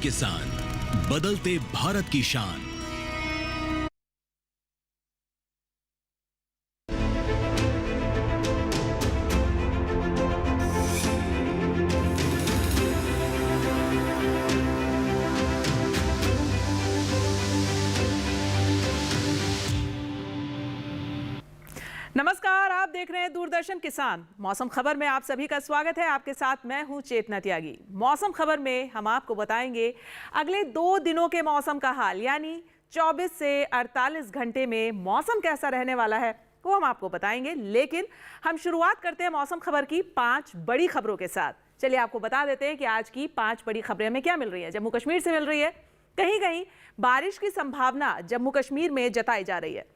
किसान, बदलते भारत की शान। नमस्कार, आप देख रहे हैं दूरदर्शन किसान। मौसम खबर में आप सभी का स्वागत है। आपके साथ मैं हूं चेतना त्यागी। मौसम खबर में हम आपको बताएंगे अगले 2 दिनों के मौसम का हाल, यानी 24 से 48 घंटे में मौसम कैसा रहने वाला है वो हम आपको बताएंगे। लेकिन हम शुरुआत करते हैं मौसम खबर की 5 बड़ी खबरों के साथ। चलिए आपको बता देते हैं कि आज की 5 बड़ी खबरें हमें क्या मिल रही है। जम्मू कश्मीर से मिल रही है, कहीं कहीं बारिश की संभावना जम्मू कश्मीर में जताई जा रही है।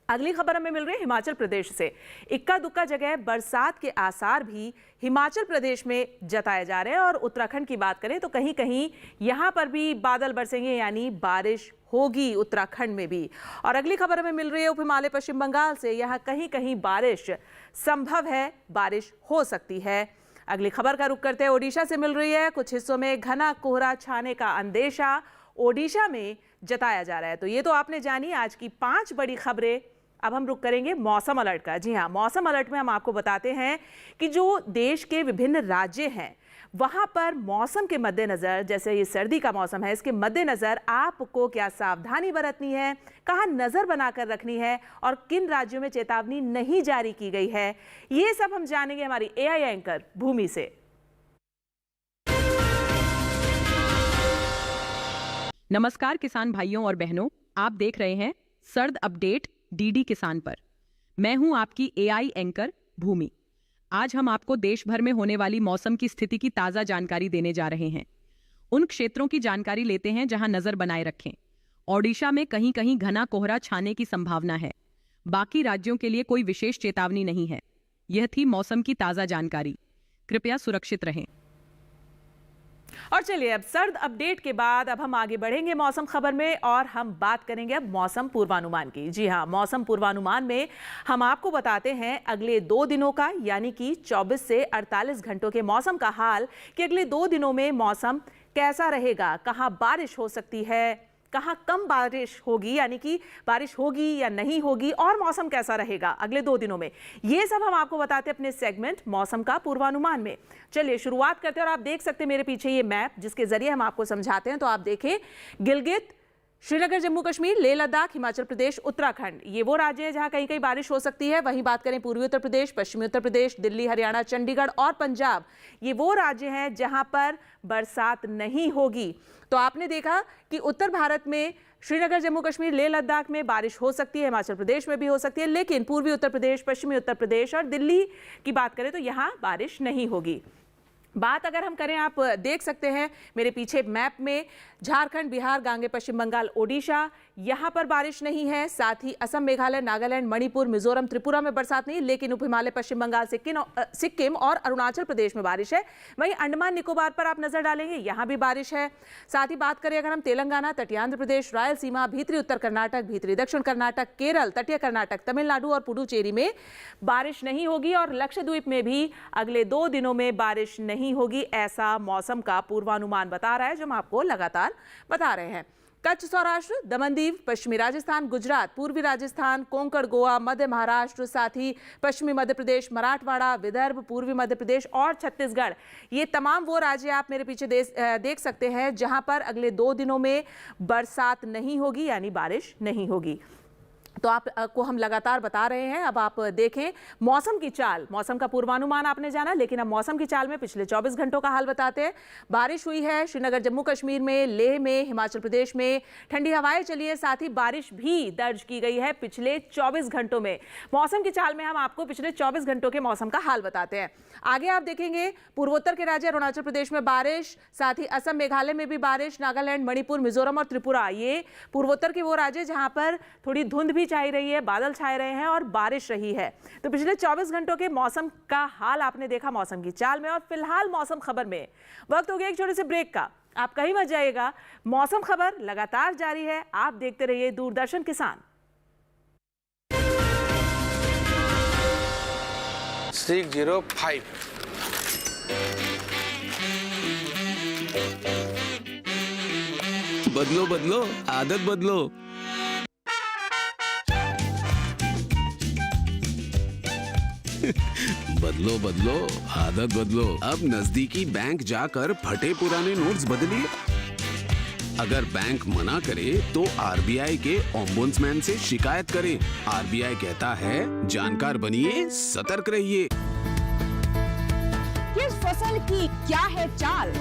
अगली खबर हमें मिल रही है हिमाचल प्रदेश से। इक्का दुक्का जगह बरसात के आसार भी हिमाचल प्रदेश में जताए जा रहे हैं। और उत्तराखंड की बात करें तो कहीं कहीं यहां पर भी बादल बरसेंगे, यानी बारिश होगी उत्तराखंड में भी। और अगली खबर हमें मिल रही है उप हिमालय पश्चिम बंगाल से। यहां कहीं कहीं बारिश संभव है, बारिश हो सकती है। अगली खबर का रुख करते हैं ओडिशा से मिल रही है। कुछ हिस्सों में घना कोहरा छाने का अंदेशा ओडिशा में जताया जा रहा है। तो ये तो आपने जानी आज की 5 बड़ी खबरें। अब हम रुक करेंगे मौसम अलर्ट का। जी हाँ, मौसम अलर्ट में हम आपको बताते हैं कि जो देश के विभिन्न राज्य हैं वहां पर मौसम के मद्देनजर, जैसे ये सर्दी का मौसम है, इसके मद्देनजर आपको क्या सावधानी बरतनी है, कहाँ नजर बनाकर रखनी है और किन राज्यों में चेतावनी नहीं जारी की गई है, ये सब हम जानेंगे हमारी एआई एंकर भूमि से। नमस्कार किसान भाइयों और बहनों, आप देख रहे हैं सर्द अपडेट डीडी किसान पर। मैं हूं आपकी एआई एंकर भूमि। आज हम आपको देश भर में होने वाली मौसम की स्थिति की ताजा जानकारी देने जा रहे हैं। उन क्षेत्रों की जानकारी लेते हैं जहां नजर बनाए रखें। ओडिशा में कहीं कहीं घना कोहरा छाने की संभावना है। बाकी राज्यों के लिए कोई विशेष चेतावनी नहीं है। यह थी मौसम की ताजा जानकारी। कृपया सुरक्षित रहें। और चलिए अब सर्द अपडेट के बाद अब हम आगे बढ़ेंगे मौसम खबर में और हम बात करेंगे अब मौसम पूर्वानुमान की। जी हाँ, मौसम पूर्वानुमान में हम आपको बताते हैं अगले 2 दिनों का, यानी कि 24 से 48 घंटों के मौसम का हाल, कि अगले 2 दिनों में मौसम कैसा रहेगा, कहाँ बारिश हो सकती है, कहाँ कम बारिश होगी, यानी कि बारिश होगी या नहीं होगी, और मौसम कैसा रहेगा अगले 2 दिनों में। ये सब हम आपको बताते हैं अपने सेगमेंट मौसम का पूर्वानुमान में। चलिए शुरुआत करते हैं। और आप देख सकते हैं मेरे पीछे ये मैप जिसके जरिए हम आपको समझाते हैं। तो आप देखें, गिलगित, श्रीनगर, जम्मू कश्मीर, लेह लद्दाख, हिमाचल प्रदेश, उत्तराखंड, ये वो राज्य हैं जहां कहीं कहीं बारिश हो सकती है। वहीं बात करें पूर्वी उत्तर प्रदेश, पश्चिमी उत्तर प्रदेश, दिल्ली, हरियाणा, चंडीगढ़ और पंजाब, ये वो राज्य हैं जहां पर बरसात नहीं होगी। तो आपने देखा कि उत्तर भारत में श्रीनगर, जम्मू कश्मीर, लेह लद्दाख में बारिश हो सकती है, हिमाचल प्रदेश में भी हो सकती है, लेकिन पूर्वी उत्तर प्रदेश, पश्चिमी उत्तर प्रदेश और दिल्ली की बात करें तो यहां बारिश नहीं होगी। बात अगर हम करें, आप देख सकते हैं मेरे पीछे मैप में, झारखंड, बिहार, गांगे, पश्चिम बंगाल, ओडिशा, यहां पर बारिश नहीं है। साथ ही असम, मेघालय, नागालैंड, मणिपुर, मिजोरम, त्रिपुरा में बरसात नहीं, लेकिन उप हिमालय पश्चिम बंगाल, सिक्किम और अरुणाचल प्रदेश में बारिश है। वहीं अंडमान निकोबार पर आप नजर डालेंगे, यहां भी बारिश है। साथ ही बात करें अगर हम तेलंगाना, तटीय आंध्र प्रदेश, रायलसीमा, भीतरी उत्तर कर्नाटक, भीतरी दक्षिण कर्नाटक, केरल, तटीय कर्नाटक, तमिलनाडु और पुडुचेरी में बारिश नहीं होगी। और लक्षद्वीप में भी अगले 2 दिनों में बारिश नहीं होगी, ऐसा मौसम का पूर्वानुमान बता रहा है, जो हम आपको लगातार बता रहे हैं। कच्छ, सौराष्ट्र, दमन-दीव, पश्चिमी राजस्थान, गुजरात, पूर्वी राजस्थान, कोंकण, गोवा, मध्य महाराष्ट्र, साथ ही पश्चिमी मध्य प्रदेश, मराठवाड़ा, विदर्भ, पूर्वी मध्य प्रदेश और छत्तीसगढ़, ये तमाम वो राज्य आप मेरे पीछे देख सकते हैं जहां पर अगले 2 दिनों में बरसात नहीं होगी, यानी बारिश नहीं होगी। तो आपको हम लगातार बता रहे हैं। अब आप देखें मौसम की चाल, मौसम का पूर्वानुमान आपने जाना, लेकिन अब मौसम की चाल में पिछले 24 घंटों का हाल बताते हैं। बारिश हुई है श्रीनगर, जम्मू कश्मीर में, लेह में, हिमाचल प्रदेश में, ठंडी हवाएं चली है, साथ ही बारिश भी दर्ज की गई है पिछले 24 घंटों में। मौसम की चाल में हम आपको पिछले 24 घंटों के मौसम का हाल बताते हैं। आगे आप देखेंगे पूर्वोत्तर के राज्य अरुणाचल प्रदेश में बारिश, साथ ही असम, मेघालय में भी बारिश, नागालैंड, मणिपुर, मिजोरम और त्रिपुरा, ये पूर्वोत्तर के वो राज्य जहां पर थोड़ी धुंध भी छाई रही है, बादल छाए रहे हैं और बारिश रही है। तो पिछले 24 घंटों के मौसम का हाल आपने देखा मौसम की चाल में। और फिलहाल मौसम खबर में वक्त हो गया एक छोटे से ब्रेक का। आप कहीं मत जाइएगा, मौसम खबर लगातार जारी है। आप देखते रहिए दूरदर्शन किसान। 605 बदलो बदलो, आदत बदलो। बदलो बदलो, आदत बदलो। अब नजदीकी बैंक जाकर फटे पुराने नोट्स बदलिए। अगर बैंक मना करे तो आरबीआई के ओम्बुड्समैन से शिकायत करें। आरबीआई कहता है, जानकार बनिए, सतर्क रहिए। किस फसल की क्या है चाल?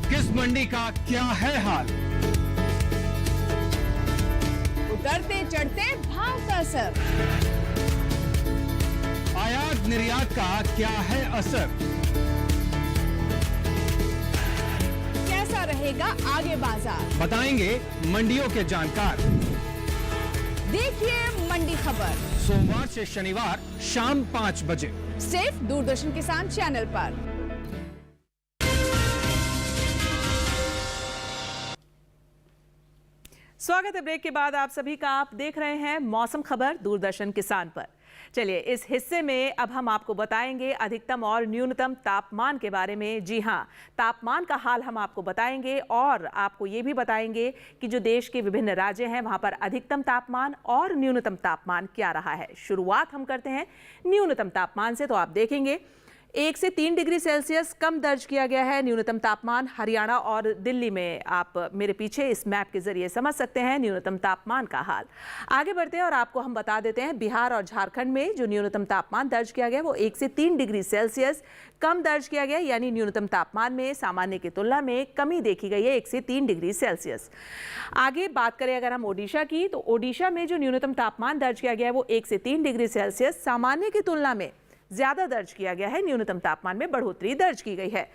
किस मंडी का क्या है हाल? उतरते चढ़ते भाव का असर, आयात निर्यात का क्या है असर? कैसा रहेगा आगे बाजार? बताएंगे मंडियों के जानकार। देखिए मंडी खबर सोमवार से शनिवार शाम 5 बजे सिर्फ दूरदर्शन किसान चैनल पर। स्वागत है ब्रेक के बाद आप सभी का। आप देख रहे हैं मौसम खबर दूरदर्शन किसान पर। चलिए, इस हिस्से में अब हम आपको बताएंगे अधिकतम और न्यूनतम तापमान के बारे में। जी हां, तापमान का हाल हम आपको बताएंगे और आपको ये भी बताएंगे कि जो देश के विभिन्न राज्य हैं वहां पर अधिकतम तापमान और न्यूनतम तापमान क्या रहा है। शुरुआत हम करते हैं न्यूनतम तापमान से। तो आप देखेंगे 1 से 3 डिग्री सेल्सियस कम दर्ज किया गया है न्यूनतम तापमान हरियाणा और दिल्ली में। आप मेरे पीछे इस मैप के जरिए समझ सकते हैं न्यूनतम तापमान का हाल। आगे बढ़ते हैं और आपको हम बता देते हैं बिहार और झारखंड में जो न्यूनतम तापमान दर्ज किया गया वो 1 से 3 डिग्री सेल्सियस कम दर्ज किया गया, यानी न्यूनतम तापमान में सामान्य की तुलना में कमी देखी गई है 1 से 3 डिग्री सेल्सियस। आगे बात करें अगर हम ओडिशा की, तो ओडिशा में जो न्यूनतम तापमान दर्ज किया गया है वो 1 से 3 डिग्री सेल्सियस सामान्य की तुलना में ज्यादा दर्ज किया गया है। न्यूनतम तापमान में बढ़ोतरी दर्ज की गई है।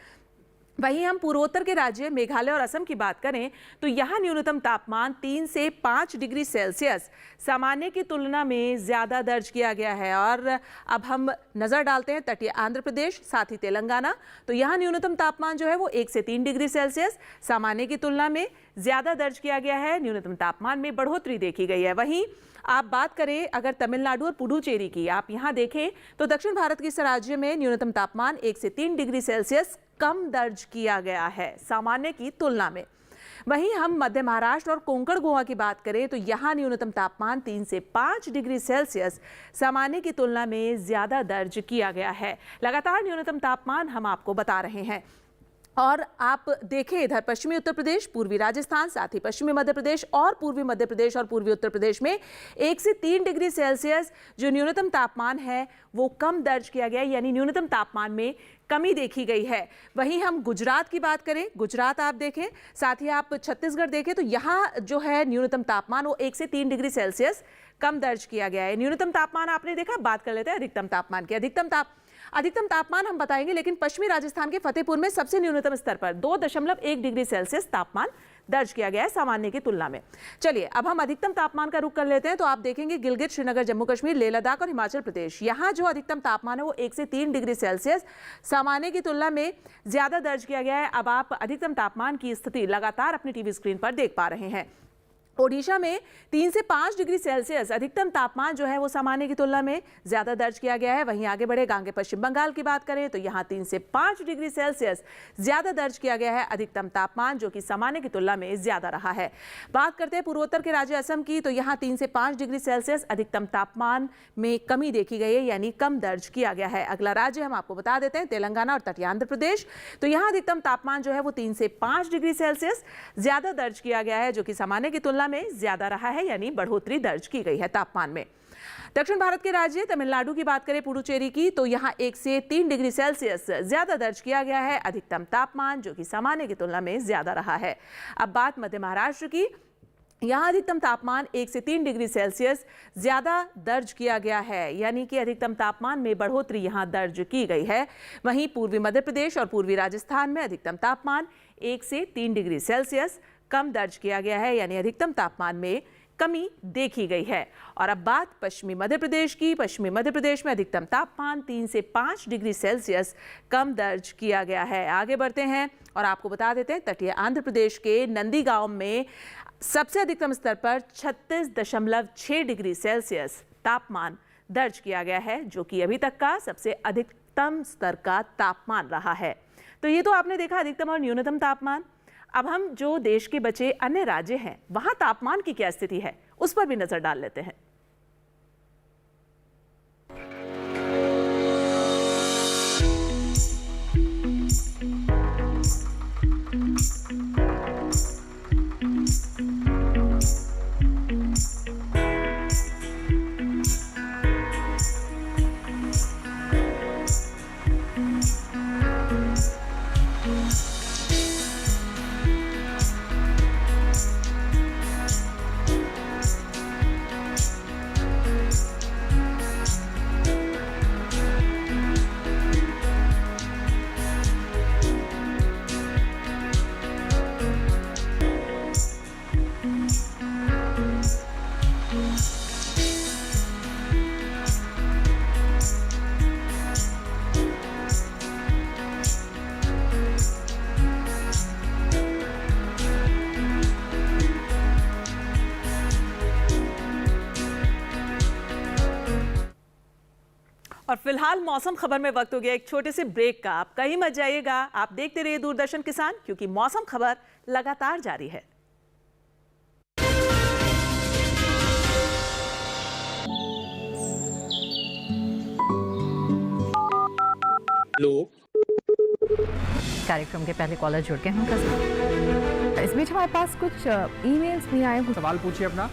वहीं हम पूर्वोत्तर के राज्य मेघालय और असम की बात करें तो यहाँ न्यूनतम तापमान 3 से 5 डिग्री सेल्सियस सामान्य की तुलना में ज्यादा दर्ज किया गया है। और अब हम नजर डालते हैं तटीय आंध्र प्रदेश साथ ही तेलंगाना, तो यहाँ न्यूनतम तापमान जो है वो 1 से 3 डिग्री सेल्सियस सामान्य की तुलना में ज्यादा दर्ज किया गया है। न्यूनतम तापमान में बढ़ोतरी देखी गई है। वहीं आप बात करें अगर तमिलनाडु और पुडुचेरी की, आप यहाँ देखें तो दक्षिण भारत के इस राज्य में न्यूनतम तापमान 1 से 3 डिग्री सेल्सियस कम दर्ज किया गया है सामान्य की तुलना में। वहीं हम मध्य महाराष्ट्र और कोंकण गोवा की बात करें तो यहाँ न्यूनतम तापमान 3 से 5 डिग्री सेल्सियस सामान्य की तुलना में ज्यादा दर्ज किया गया है। लगातार न्यूनतम तापमान हम आपको बता रहे हैं। और आप देखें इधर पश्चिमी उत्तर प्रदेश, पूर्वी राजस्थान, साथ ही पश्चिमी मध्य प्रदेश और पूर्वी मध्य प्रदेश और पूर्वी उत्तर प्रदेश में 1 से 3 डिग्री सेल्सियस जो न्यूनतम तापमान है वो कम दर्ज किया गया, यानी न्यूनतम तापमान में कमी देखी गई है। वहीं हम गुजरात की बात करें, गुजरात आप देखें, साथ ही आप छत्तीसगढ़ देखें तो यहाँ जो है न्यूनतम तापमान वो 1 से 3 डिग्री सेल्सियस कम दर्ज किया गया है। न्यूनतम तापमान आपने देखा। बात कर लेते हैं अधिकतम तापमान की। अधिकतम तापमान हम बताएंगे, लेकिन पश्चिमी राजस्थान के फतेहपुर में सबसे न्यूनतम स्तर पर 2.1 डिग्री सेल्सियस तापमान दर्ज किया गया है सामान्य की तुलना में। चलिए अब हम अधिकतम तापमान का रुख कर लेते हैं। तो आप देखेंगे गिलगित, श्रीनगर, जम्मू कश्मीर, लेह लद्दाख और हिमाचल प्रदेश, यहाँ जो अधिकतम तापमान है वो 1 से 3 डिग्री सेल्सियस सामान्य की तुलना में ज्यादा दर्ज किया गया है। अब आप अधिकतम तापमान की स्थिति लगातार अपनी टीवी स्क्रीन पर देख पा रहे हैं। ओडिशा में 3 से 5 डिग्री सेल्सियस अधिकतम तापमान जो है वो सामान्य की तुलना में ज्यादा दर्ज किया गया है। वहीं आगे बढ़े गांगे पश्चिम बंगाल की बात करें तो यहाँ 3 से 5 डिग्री सेल्सियस ज्यादा दर्ज किया गया है अधिकतम तापमान, जो कि सामान्य की तुलना में ज्यादा रहा है। बात करते हैं पूर्वोत्तर के राज्य असम की, तो यहाँ 3 से 5 डिग्री सेल्सियस अधिकतम तापमान में कमी देखी गई है, यानी कम दर्ज किया गया है। अगला राज्य हम आपको बता देते हैं तेलंगाना और तटीय आंध्र प्रदेश, तो यहाँ अधिकतम तापमान जो है वो 3 से 5 डिग्री सेल्सियस ज्यादा दर्ज किया गया है, जो कि सामान्य की तुलना में ज्यादा रहा है, यानी बढ़ोतरी दर्ज की गई है तापमान में। दक्षिण भारत के राज्य तमिलनाडु की बात करें, पुडुचेरी की, तो यहाँ 1 से 3 डिग्री सेल्सियस ज्यादा दर्ज किया गया है अधिकतम तापमान, जो कि सामान्य की तुलना में ज्यादा रहा है। अब बात मध्य महाराष्ट्र की, यहाँ अधिकतम तापमान 1 से 3 डिग्री सेल्सियस ज्यादा दर्ज किया गया है, यानी कि अधिकतम तापमान में बढ़ोतरी यहाँ दर्ज की गई है। वहीं पूर्वी मध्य प्रदेश और पूर्वी राजस्थान में अधिकतम तापमान 1 से 3 डिग्री सेल्सियस कम दर्ज किया गया है, यानी अधिकतम तापमान में कमी देखी गई है। और अब बात पश्चिमी मध्य प्रदेश की, पश्चिमी मध्य प्रदेश में अधिकतम तापमान 3 से 5 डिग्री सेल्सियस कम दर्ज किया गया है। आगे बढ़ते हैं और आपको बता देते हैं तटीय आंध्र प्रदेश के नंदीगांव में सबसे अधिकतम स्तर पर 36.6 डिग्री सेल्सियस तापमान दर्ज किया गया है, जो कि अभी तक का सबसे अधिकतम स्तर का तापमान रहा है। तो ये तो आपने देखा अधिकतम और न्यूनतम तापमान। अब हम जो देश के बचे अन्य राज्य हैं वहां तापमान की क्या स्थिति है उस पर भी नजर डाल लेते हैं। और फिलहाल मौसम खबर में वक्त हो गया एक छोटे से ब्रेक का। आप कहीं मत जाइएगा, आप देखते रहिए दूरदर्शन किसान, क्योंकि मौसम खबर लगातार जारी है। हेलो, कार्यक्रम के पहले कॉलर जुड़ गए हैं उनका साथ। इस बीच हमारे पास कुछ ईमेल्स भी आए हैं। सवाल पूछिए अपना।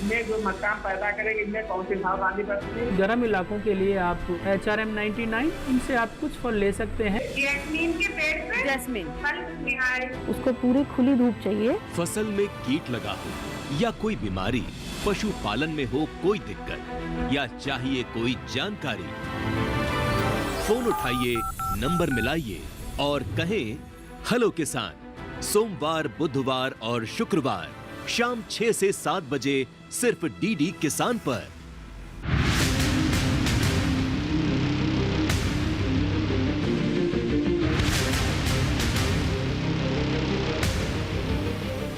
में जो मकान पैदा करेंगे इनमें कौन सी सावधानी बरतनी है? गर्म इलाकों के लिए आप HRM99 इनसे आप कुछ फल ले सकते हैं। जैस्मीन के पेड़ पे जैस्मीन फल निहार। उसको पूरी खुली धूप चाहिए। फसल में कीट लगा हो या कोई बीमारी, पशुपालन में हो कोई दिक्कत या चाहिए कोई जानकारी, फोन उठाइए, नंबर मिलाइए और कहें हेलो किसान। सोमवार, बुधवार और शुक्रवार शाम 6 से 7 बजे सिर्फ डीडी किसान पर।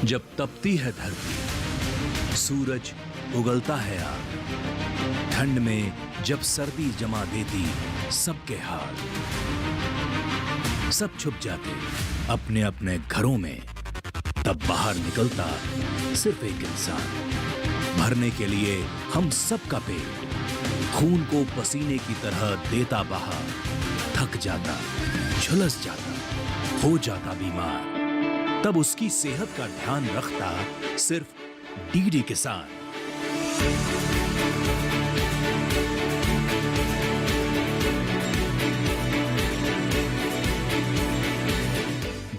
जब तपती है धरती, सूरज उगलता है आग, ठंड में जब सर्दी जमा देती सबके हाल, सब छुप जाते अपने अपने घरों में, तब बाहर निकलता सिर्फ एक इंसान, भरने के लिए हम सबका पेट, खून को पसीने की तरह देता बहा, थक जाता, झुलस जाता, हो जाता बीमार, तब उसकी सेहत का ध्यान रखता सिर्फ डीडी किसान।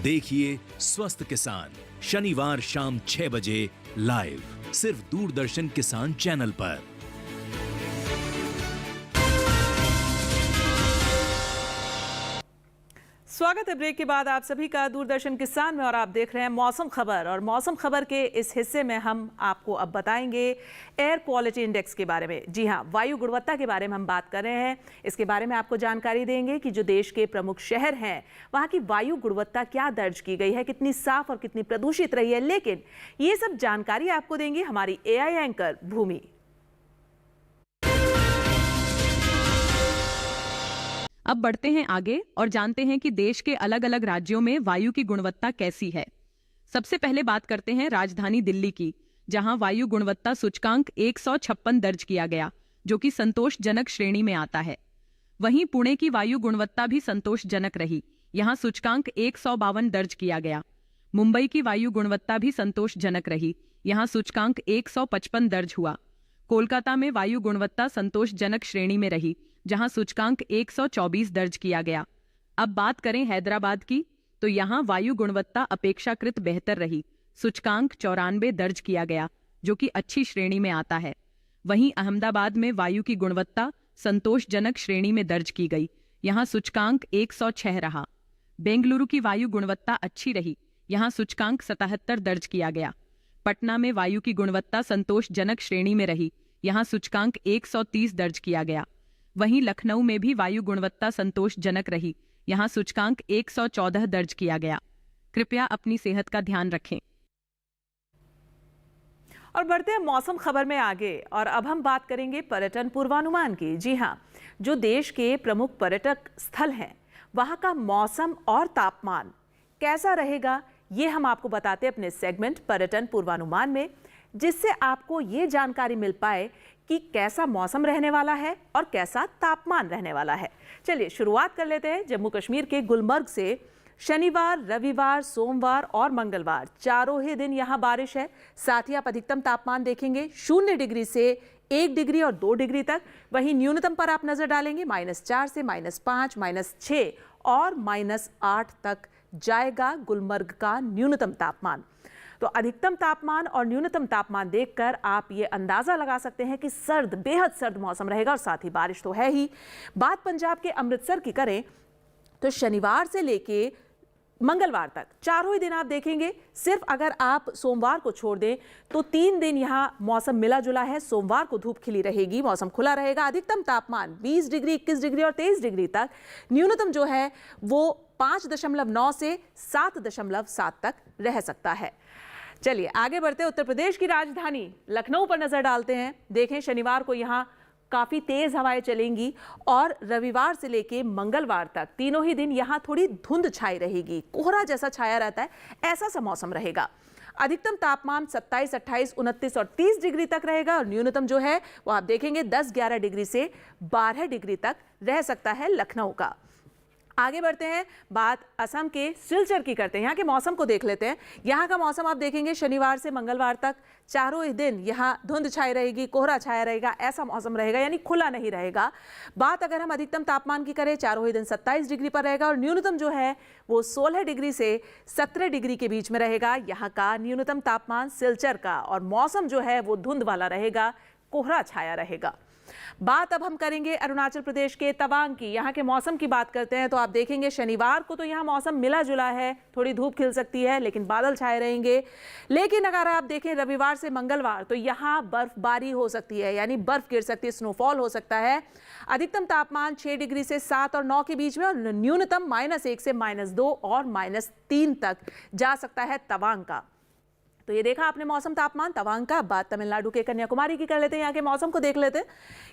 देखिए स्वस्थ किसान शनिवार शाम 6 बजे लाइव सिर्फ दूरदर्शन किसान चैनल पर। स्वागत है ब्रेक के बाद आप सभी का दूरदर्शन किसान में, और आप देख रहे हैं मौसम खबर। और मौसम खबर के इस हिस्से में हम आपको अब बताएंगे एयर क्वालिटी इंडेक्स के बारे में। जी हां, वायु गुणवत्ता के बारे में हम बात कर रहे हैं। इसके बारे में आपको जानकारी देंगे कि जो देश के प्रमुख शहर हैं वहां की वायु गुणवत्ता क्या दर्ज की गई है, कितनी साफ और कितनी प्रदूषित रही है। लेकिन ये सब जानकारी आपको देंगी हमारी AI एंकर भूमि। अब बढ़ते हैं आगे और जानते हैं कि देश के अलग अलग राज्यों में वायु की गुणवत्ता कैसी है। सबसे पहले बात करते हैं राजधानी दिल्ली की, जहां वायु गुणवत्ता सूचकांक 156 दर्ज किया गया, जो कि संतोषजनक श्रेणी में आता है। वहीं पुणे की वायु गुणवत्ता भी संतोषजनक रही, यहां सूचकांक 152 दर्ज किया गया। मुंबई की वायु गुणवत्ता भी संतोषजनक रही, यहां सूचकांक 155 दर्ज हुआ। कोलकाता में वायु गुणवत्ता संतोषजनक श्रेणी में रही, जहां सूचकांक 124 दर्ज किया गया। अब बात करें हैदराबाद की, तो यहां वायु गुणवत्ता अपेक्षाकृत बेहतर रही, सूचकांक 94 दर्ज किया गया, जो कि अच्छी श्रेणी में आता है। वहीं अहमदाबाद में वायु की गुणवत्ता संतोषजनक श्रेणी में दर्ज की गई, यहां सूचकांक 106 रहा। बेंगलुरु की वायु गुणवत्ता अच्छी रही, यहां सूचकांक 77 दर्ज किया गया। पटना में वायु की गुणवत्ता संतोषजनक श्रेणी में रही, यहां सूचकांक 130 दर्ज किया गया। वहीं लखनऊ में भी वायु गुणवत्ता संतोषजनक रही, यहां सूचकांक 114 दर्ज किया गया। कृपया अपनी सेहत का ध्यान रखें। और बढ़ते हैं मौसम खबर में आगे, और अब हम बात करेंगे पर्यटन पूर्वानुमान की। जी हां, जो देश के प्रमुख पर्यटक स्थल हैं वहां का मौसम और तापमान कैसा रहेगा, ये हम आपको बताते हैं अपने सेगमेंट पर्यटन पूर्वानुमान में, जिससे आपको ये जानकारी मिल पाए कि कैसा मौसम रहने वाला है और कैसा तापमान रहने वाला है। चलिए शुरुआत कर लेते हैं जम्मू कश्मीर के गुलमर्ग से। शनिवार, रविवार, सोमवार और मंगलवार चारों ही दिन यहाँ बारिश है। साथ ही आप अधिकतम तापमान देखेंगे 0 डिग्री से 1 डिग्री और 2 डिग्री तक। वहीं न्यूनतम पर आप नजर डालेंगे -4 से -5, -6 और -8 तक जाएगा गुलमर्ग का न्यूनतम तापमान। तो अधिकतम तापमान और न्यूनतम तापमान देखकर आप ये अंदाजा लगा सकते हैं कि सर्द, बेहद सर्द मौसम रहेगा और साथ ही बारिश तो है ही। बात पंजाब के अमृतसर की करें तो शनिवार से लेके मंगलवार तक चारों ही दिन आप देखेंगे, सिर्फ अगर आप सोमवार को छोड़ दें तो 3 दिन यहाँ मौसम मिला जुला है। सोमवार को धूप खिली रहेगी, मौसम खुला रहेगा। अधिकतम तापमान 20 डिग्री, 21 डिग्री और 23 डिग्री तक। न्यूनतम जो है वो 5.9 से 7.7 तक रह सकता है। चलिए आगे बढ़ते, उत्तर प्रदेश की राजधानी लखनऊ पर नजर डालते हैं। देखें शनिवार को यहाँ काफी तेज हवाएं चलेंगी और रविवार से लेके मंगलवार तक तीनों ही दिन यहां थोड़ी धुंध छाई रहेगी, कोहरा जैसा छाया रहता है, ऐसा सा मौसम रहेगा। अधिकतम तापमान 27, 28, 29 और 30 डिग्री तक रहेगा और न्यूनतम जो है वो आप देखेंगे 10-11 डिग्री से 12 डिग्री तक रह सकता है लखनऊ का। आगे बढ़ते हैं, बात असम के सिलचर की करते हैं। यहाँ के मौसम को देख लेते हैं। यहाँ का मौसम आप देखेंगे शनिवार से मंगलवार तक चारों ही दिन यहाँ धुंध छाई रहेगी, कोहरा छाया रहेगा, ऐसा मौसम रहेगा, यानी खुला नहीं रहेगा। बात अगर हम अधिकतम तापमान की करें, चारों ही दिन 27 डिग्री पर रहेगा और न्यूनतम जो है वो 16 डिग्री से 17 डिग्री के बीच में रहेगा यहाँ का न्यूनतम तापमान सिलचर का। और मौसम जो है वो धुंध वाला रहेगा, कोहरा छाया रहेगा। बात अब हम करेंगे अरुणाचल प्रदेश के तवांग की। यहाँ के मौसम की बात करते हैं तो आप देखेंगे शनिवार को तो यहाँ मौसम मिला जुला है, थोड़ी धूप खिल सकती है लेकिन बादल छाए रहेंगे। लेकिन अगर आप देखें रविवार से मंगलवार तो यहाँ बर्फबारी हो सकती है, यानी बर्फ गिर सकती है, स्नोफॉल हो सकता है। अधिकतम तापमान 6 डिग्री से 7 और 9 के बीच में और न्यूनतम -1 से -2 और -3 तक जा सकता है तवांग का। तो ये देखा आपने मौसम तापमान तवांग का। बात तमिलनाडु के कन्याकुमारी की कर लेते हैं, यहाँ के मौसम को देख लेते हैं।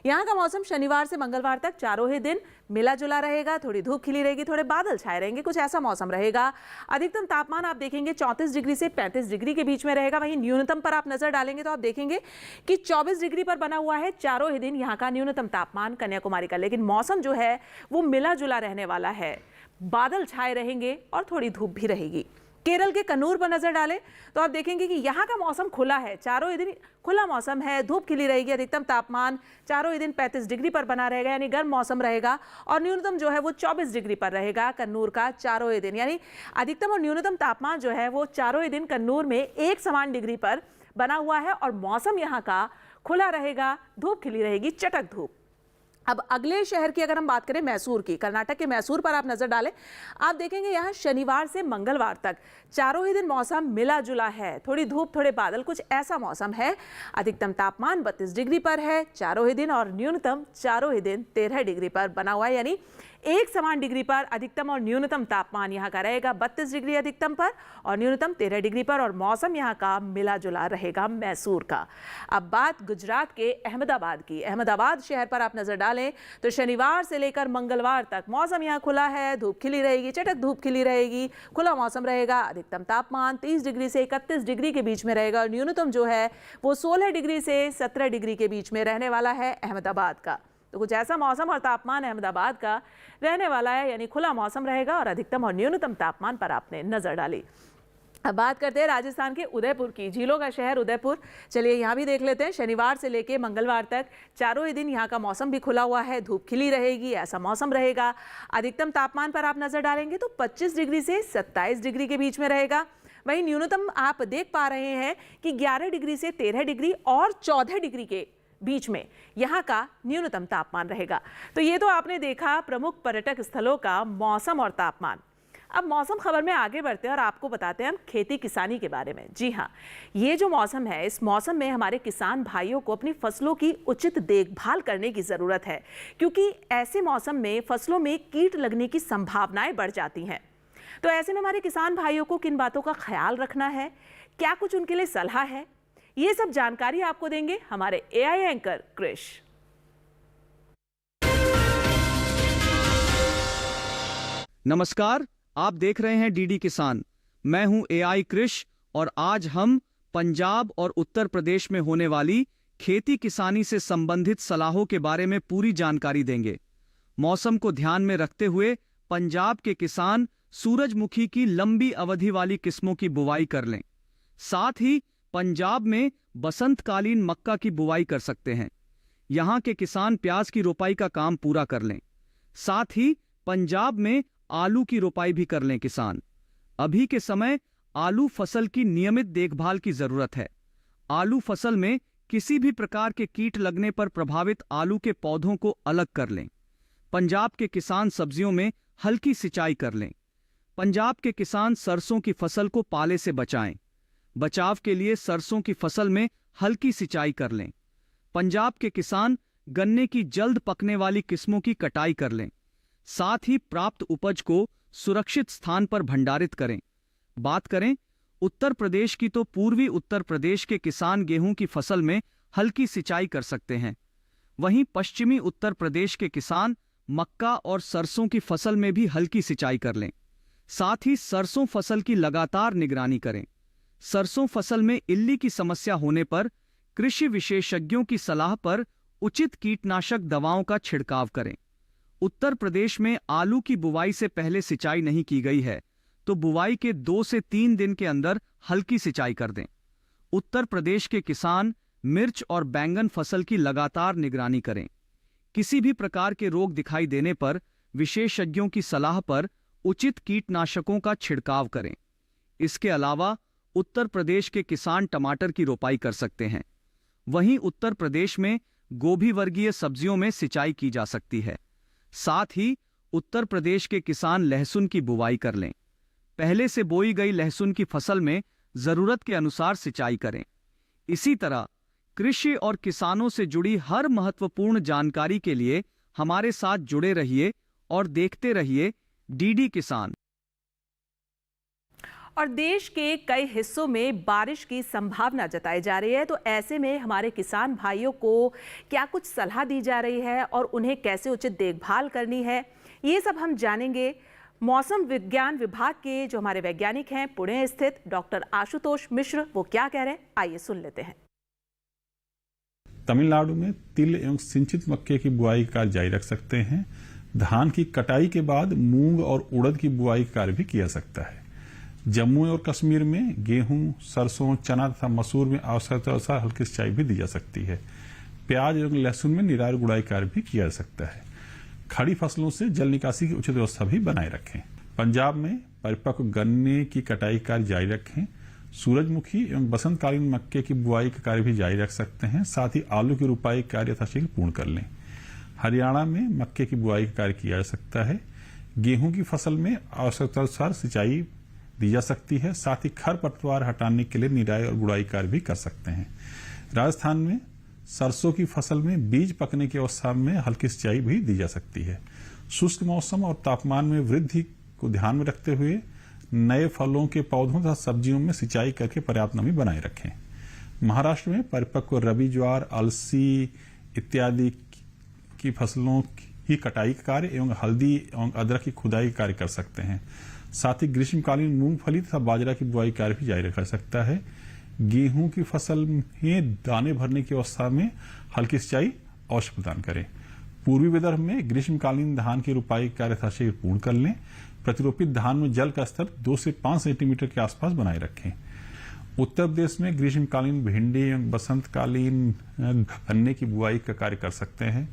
यहाँ का मौसम शनिवार से मंगलवार तक चारों ही दिन मिला जुला रहेगा, थोड़ी धूप खिली रहेगी, थोड़े बादल छाए रहेंगे, कुछ ऐसा मौसम रहेगा। अधिकतम तापमान आप देखेंगे 34 डिग्री से 35 डिग्री के बीच में रहेगा। वहीं न्यूनतम पर आप नजर डालेंगे तो आप देखेंगे कि 24 डिग्री पर बना हुआ है चारों ही दिन यहाँ का न्यूनतम तापमान कन्याकुमारी का। लेकिन मौसम जो है वो मिला जुला रहने वाला है, बादल छाए रहेंगे और थोड़ी धूप भी रहेगी। केरल के कन्नूर पर नजर डालें तो आप देखेंगे कि यहाँ का मौसम खुला है, चारों ही दिन खुला मौसम है, धूप खिली रहेगी। अधिकतम तापमान चारों ही दिन 35 डिग्री पर बना रहेगा, यानी गर्म मौसम रहेगा और न्यूनतम जो है वो 24 डिग्री पर रहेगा कन्नूर का चारों ही दिन। यानी अधिकतम और न्यूनतम तापमान जो है वो चारों ही दिन कन्नूर में एक समान डिग्री पर बना हुआ है और मौसम यहाँ का खुला रहेगा, धूप खिली रहेगी, चटक धूप। अब अगले शहर की अगर हम बात करें मैसूर की, कर्नाटक के मैसूर पर आप नजर डालें, आप देखेंगे यहाँ शनिवार से मंगलवार तक चारों ही दिन मौसम मिला जुला है, थोड़ी धूप थोड़े बादल, कुछ ऐसा मौसम है। अधिकतम तापमान 32 डिग्री पर है चारों ही दिन और न्यूनतम चारों ही दिन 13 डिग्री पर बना हुआ है, यानी एक समान डिग्री पर अधिकतम और न्यूनतम तापमान यहाँ का रहेगा 32 डिग्री अधिकतम पर और न्यूनतम 13 डिग्री पर और मौसम यहाँ का मिला जुला रहेगा मैसूर का। अब बात गुजरात के अहमदाबाद की। अहमदाबाद शहर पर आप नजर डालें तो शनिवार से लेकर मंगलवार तक मौसम यहाँ खुला है, धूप खिली रहेगी, चटक धूप खिली रहेगी, खुला मौसम रहेगा। अधिकतम तापमान 30 डिग्री से 31 डिग्री के बीच में रहेगा और न्यूनतम जो है वो 16 डिग्री से 17 डिग्री के बीच में रहने वाला है अहमदाबाद का। तो कुछ ऐसा मौसम और तापमान अहमदाबाद का रहने वाला है, यानी खुला मौसम रहेगा और अधिकतम और न्यूनतम तापमान पर आपने नजर डाली। अब बात करते हैं राजस्थान के उदयपुर की, झीलों का शहर उदयपुर। चलिए यहाँ भी देख लेते हैं। शनिवार से लेके मंगलवार तक चारों ही दिन यहाँ का मौसम भी खुला हुआ है, धूप खिली रहेगी, ऐसा मौसम रहेगा। अधिकतम तापमान पर आप नजर डालेंगे तो 25 डिग्री से 27 डिग्री के बीच में रहेगा। वहीं न्यूनतम आप देख पा रहे हैं कि 11 डिग्री से 13 डिग्री और 14 डिग्री के बीच में यहाँ का न्यूनतम तापमान रहेगा। तो ये तो आपने देखा प्रमुख पर्यटक स्थलों का मौसम और तापमान। अब मौसम खबर में आगे बढ़ते हैं और आपको बताते हैं हम खेती किसानी के बारे में। जी हाँ, ये जो मौसम है, इस मौसम में हमारे किसान भाइयों को अपनी फसलों की उचित देखभाल करने की ज़रूरत है, क्योंकि ऐसे मौसम में फसलों में कीट लगने की संभावनाएं बढ़ जाती हैं। तो ऐसे में हमारे किसान भाइयों को किन बातों का ख्याल रखना है, क्या कुछ उनके लिए सलाह है, ये सब जानकारी आपको देंगे हमारे एआई एंकर कृष। नमस्कार, आप देख रहे हैं डीडी किसान। मैं हूं एआई कृष और आज हम पंजाब और उत्तर प्रदेश में होने वाली खेती किसानी से संबंधित सलाहों के बारे में पूरी जानकारी देंगे। मौसम को ध्यान में रखते हुए पंजाब के किसान सूरजमुखी की लंबी अवधि वाली किस्मों की बुवाई कर लें। साथ ही पंजाब में बसंतकालीन मक्का की बुवाई कर सकते हैं। यहाँ के किसान प्याज की रोपाई का काम पूरा कर लें। साथ ही पंजाब में आलू की रोपाई भी कर लें किसान। अभी के समय आलू फसल की नियमित देखभाल की जरूरत है। आलू फसल में किसी भी प्रकार के कीट लगने पर प्रभावित आलू के पौधों को अलग कर लें। पंजाब के किसान सब्जियों में हल्की सिंचाई कर लें। पंजाब के किसान सरसों की फसल को पाले से बचाएं। बचाव के लिए सरसों की फसल में हल्की सिंचाई कर लें। पंजाब के किसान गन्ने की जल्द पकने वाली किस्मों की कटाई कर लें। साथ ही प्राप्त उपज को सुरक्षित स्थान पर भंडारित करें। बात करें उत्तर प्रदेश की तो पूर्वी उत्तर प्रदेश के किसान गेहूं की फसल में हल्की सिंचाई कर सकते हैं। वहीं पश्चिमी उत्तर प्रदेश के किसान मक्का और सरसों की फसल में भी हल्की सिंचाई कर लें। साथ ही सरसों फसल की लगातार निगरानी करें। सरसों फसल में इल्ली की समस्या होने पर कृषि विशेषज्ञों की सलाह पर उचित कीटनाशक दवाओं का छिड़काव करें। उत्तर प्रदेश में आलू की बुवाई से पहले सिंचाई नहीं की गई है तो बुवाई के 2 से 3 दिन के अंदर हल्की सिंचाई कर दें। उत्तर प्रदेश के किसान मिर्च और बैंगन फसल की लगातार निगरानी करें। किसी भी प्रकार के रोग दिखाई देने पर विशेषज्ञों की सलाह पर उचित कीटनाशकों का छिड़काव करें। इसके अलावा उत्तर प्रदेश के किसान टमाटर की रोपाई कर सकते हैं। वहीं उत्तर प्रदेश में गोभी वर्गीय सब्जियों में सिंचाई की जा सकती है। साथ ही उत्तर प्रदेश के किसान लहसुन की बुवाई कर लें। पहले से बोई गई लहसुन की फसल में जरूरत के अनुसार सिंचाई करें। इसी तरह कृषि और किसानों से जुड़ी हर महत्वपूर्ण जानकारी के लिए हमारे साथ जुड़े रहिए और देखते रहिए डीडी किसान। और देश के कई हिस्सों में बारिश की संभावना जताई जा रही है, तो ऐसे में हमारे किसान भाइयों को क्या कुछ सलाह दी जा रही है और उन्हें कैसे उचित देखभाल करनी है, ये सब हम जानेंगे। मौसम विज्ञान विभाग के जो हमारे वैज्ञानिक हैं पुणे स्थित डॉक्टर आशुतोष मिश्र, वो क्या कह रहे हैं, आइए सुन लेते हैं। तमिलनाडु में तिल एवं सिंचित मक्के की बुआई का कार्य जारी रख सकते हैं। धान की कटाई के बाद मूंग और उड़द की बुआई का कार्य भी किया जा सकता है। जम्मू और कश्मीर में गेहूं, सरसों, चना तथा मसूर में आवश्यकता अनुसार हल्की सिंचाई भी दी जा सकती है। प्याज एवं लहसुन में निराई और गुड़ाई कार्य भी किया जा सकता है। खड़ी फसलों से जल निकासी की उचित व्यवस्था भी बनाए रखें। पंजाब में परिपक्व गन्ने की कटाई कार्य जारी रखें। सूरजमुखी एवं बसंतकालीन मक्के की बुआई का कार्य भी जारी रख सकते हैं। साथ ही आलू की रोपाई कार्य यथाशीघ्र पूर्ण कर लें। हरियाणा में मक्के की बुआई का कार्य किया जा सकता है। गेहूं की फसल में आवश्यकता अनुसार सिंचाई दी जा सकती है। साथ ही खरपतवार हटाने के लिए निराई और गुड़ाई कार्य भी कर सकते हैं। राजस्थान में सरसों की फसल में बीज पकने की अवस्था में हल्की सिंचाई भी दी जा सकती है। शुष्क मौसम और तापमान में वृद्धि को ध्यान में रखते हुए नए फलों के पौधों तथा सब्जियों में सिंचाई करके पर्याप्त नमी बनाए रखें। महाराष्ट्र में परिपक्व रबी ज्वार, अलसी इत्यादि की फसलों की कटाई का कार्य एवं हल्दी एवं अदरक की खुदाई कार्य कर सकते हैं। साथ ही ग्रीष्मकालीन मूंगफली तथा बाजरा की बुआई कार्य भी जारी रखा जा सकता है। गेहूं की फसल में दाने भरने की अवस्था में हल्की सिंचाई अवश्य प्रदान करें। पूर्वी विदर्भ में ग्रीष्मकालीन धान की रोपाई कार्य यथाशीघ्र पूर्ण कर लें। प्रतिरोपित धान में जल का स्तर 2 से 5 सेंटीमीटर के आसपास बनाए रखें। उत्तर प्रदेश में ग्रीष्मकालीन भिंडी एवं बसंतकालीन गन्ने की बुआई का कार्य कर सकते हैं।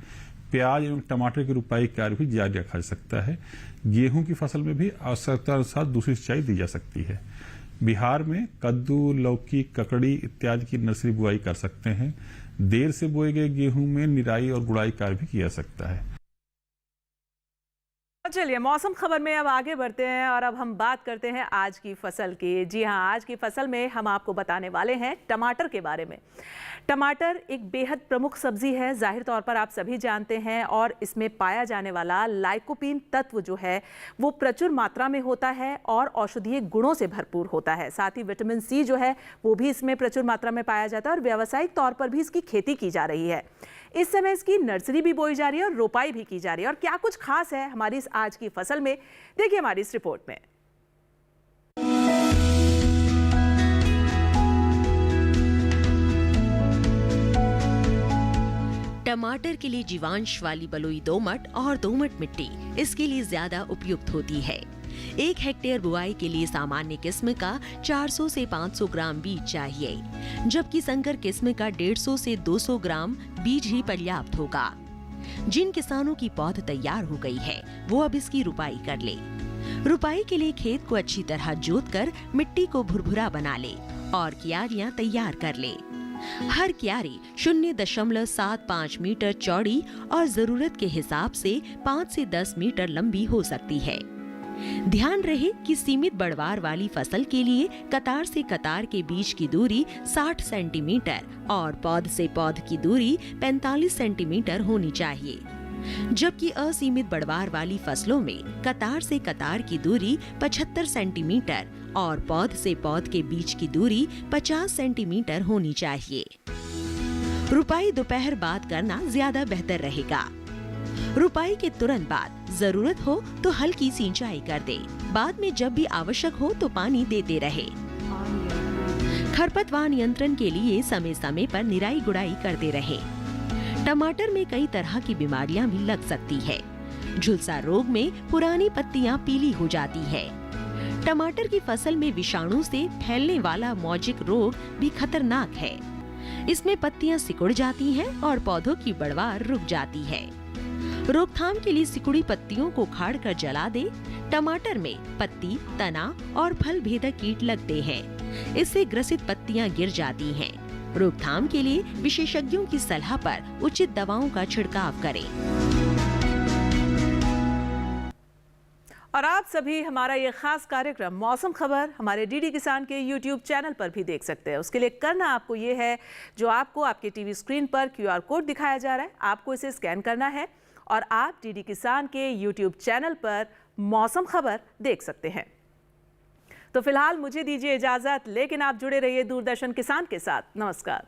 प्याज एवं टमाटर की रोपाई कार्य भी जारी रखा जा सकता है। गेहूं की फसल में भी आवश्यकता अनुसार दूसरी सिंचाई दी जा सकती है। बिहार में कद्दू, लौकी, ककड़ी इत्यादि की नर्सरी बुआई कर सकते हैं। देर से बोए गए गेहूं में निराई और गुड़ाई कार्य भी किया जा सकता है। चलिए मौसम खबर में अब आगे बढ़ते हैं और अब हम बात करते हैं आज की फसल की। जी हाँ, आज की फसल में हम आपको बताने वाले हैं टमाटर के बारे में। टमाटर एक बेहद प्रमुख सब्जी है, जाहिर तौर पर आप सभी जानते हैं, और इसमें पाया जाने वाला लाइकोपीन तत्व जो है वो प्रचुर मात्रा में होता है और औषधीय गुणों से भरपूर होता है। साथ ही विटामिन सी जो है वो भी इसमें प्रचुर मात्रा में पाया जाता है और व्यावसायिक तौर पर भी इसकी खेती की जा रही है। इस समय इसकी नर्सरी भी बोई जा रही है और रोपाई भी की जा रही है। और क्या कुछ खास है हमारी इस आज की फसल में, देखिए हमारी इस रिपोर्ट में। टमाटर के लिए जीवांश वाली बलुई दोमट और दोमट मिट्टी इसके लिए ज्यादा उपयुक्त होती है। 1 हेक्टेयर बुआई के लिए सामान्य किस्म का 400 से 500 ग्राम बीज चाहिए, जबकि संकर किस्म का 150 से 200 ग्राम बीज ही पर्याप्त होगा। जिन किसानों की पौध तैयार हो गई है वो अब इसकी रुपाई कर ले। रुपाई के लिए खेत को अच्छी तरह जोतकर मिट्टी को भुरभुरा बना ले और क्यारियां तैयार कर ले। हर क्यारी 0.75 मीटर चौड़ी और जरूरत के हिसाब से 5 से 10 मीटर लंबी हो सकती है। ध्यान रहे कि सीमित बढ़वार वाली फसल के लिए कतार से कतार के बीच की दूरी 60 सेंटीमीटर और पौध से पौध की दूरी 45 सेंटीमीटर होनी चाहिए, जबकि असीमित बढ़वार वाली फसलों में कतार से कतार की दूरी 75 सेंटीमीटर और पौध से पौध के बीच की दूरी 50 सेंटीमीटर होनी चाहिए। रुपाई दोपहर बाद करना ज्यादा बेहतर रहेगा। रुपाई के तुरंत बाद जरूरत हो तो हल्की सिंचाई कर दे। बाद में जब भी आवश्यक हो तो पानी देते रहे। खरपतवार नियंत्रण के लिए समय समय पर निराई गुड़ाई करते रहे। टमाटर में कई तरह की बीमारियां भी लग सकती है। झुलसा रोग में पुरानी पत्तियां पीली हो जाती है। टमाटर की फसल में विषाणु से फैलने वाला मौजिक रोग भी खतरनाक है। इसमें पत्तियां सिकुड़ जाती हैं और पौधों की बढ़वार रुक जाती है। रोकथाम के लिए सिकुड़ी पत्तियों को उखाड़ कर जला दे। टमाटर में पत्ती, तना और फल भेदक कीट लगते हैं। इससे ग्रसित पत्तियां गिर जाती हैं। रोकथाम के लिए विशेषज्ञों की सलाह पर उचित दवाओं का छिड़काव करें। और आप सभी हमारा ये खास कार्यक्रम मौसम खबर हमारे डीडी किसान के YouTube चैनल पर भी देख सकते हैं। उसके लिए करना आपको ये है, जो आपको आपके टीवी स्क्रीन पर QR कोड दिखाया जा रहा है, आपको इसे स्कैन करना है और आप डीडी किसान के YouTube चैनल पर मौसम खबर देख सकते हैं। तो फिलहाल मुझे दीजिए इजाजत, लेकिन आप जुड़े रहिए दूरदर्शन किसान के साथ। नमस्कार।